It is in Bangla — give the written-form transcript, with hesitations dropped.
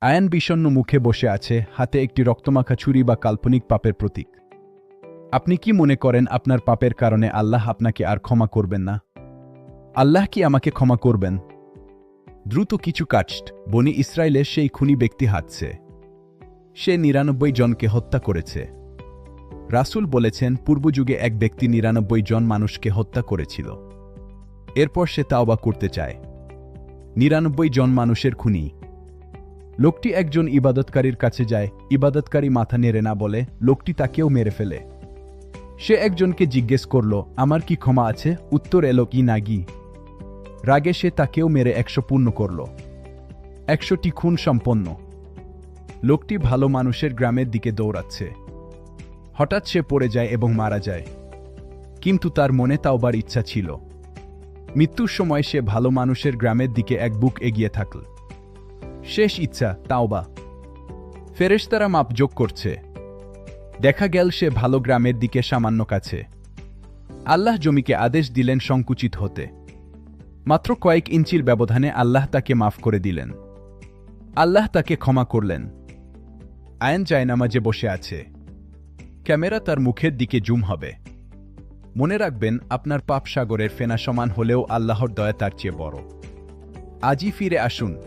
আয়ান বিষণ্ণ মুখে বসে আছে, হাতে একটি রক্তমাখা ছুরি বা কাল্পনিক পাপের প্রতীক। আপনি কি মনে করেন আপনার পাপের কারণে আল্লাহ আপনাকে আর ক্ষমা করবেন না? আল্লাহ কি আমাকে ক্ষমা করবেন? দ্রুত কিছু কাটস্ট বনি ইসরায়েলের সেই খুনি ব্যক্তি হাঁটছে। সে ৯৯ জনকে হত্যা করেছে। রাসূল বলেছেন পূর্বযুগে এক ব্যক্তি ৯৯ জন মানুষকে হত্যা করেছিল। এরপর সে তাওবা করতে চায়। ৯৯ জন মানুষের খুনি। লোকটি একজন ইবাদতকারীর কাছে যায়। ইবাদতকারী মাথা নেড়ে না বলে লোকটি তাকেও মেরে ফেলে। সে একজনকে জিজ্ঞেস করল, আমার কি ক্ষমা আছে? উত্তর এলো কি নাগি। রাগে সে তাকেও মেরে ১০০ পূর্ণ করল। ১০০টি খুন সম্পন্ন। লোকটি ভালো মানুষের গ্রামের দিকে দৌড়াচ্ছে। হঠাৎ সে পড়ে যায় এবং মারা যায়। কিন্তু তার মনে তাওবার ইচ্ছা ছিল। মৃত্যুর সময় সে ভালো মানুষের গ্রামের দিকে এক বুক এগিয়ে থাকল। শেষ ইচ্ছা তাওবা। ফেরেশতারা মাপ যোগ করছে। দেখা গেল সে ভালো গ্রামের দিকে সামান্য কাছে। আল্লাহ জমিকে আদেশ দিলেন সংকুচিত হতে। মাত্র কয়েক ইঞ্চির ব্যবধানে আল্লাহ তাকে মাফ করে দিলেন। আল্লাহ তাকে ক্ষমা করলেন। আয়ান জায়নামাজে বসে আছে। ক্যামেরা তার মুখের দিকে জুম হবে। মনে রাখবেন, আপনার পাপ সাগরের ফেনা সমান হলেও আল্লাহর দয়া তার চেয়ে বড়। আজই ফিরে আসুন।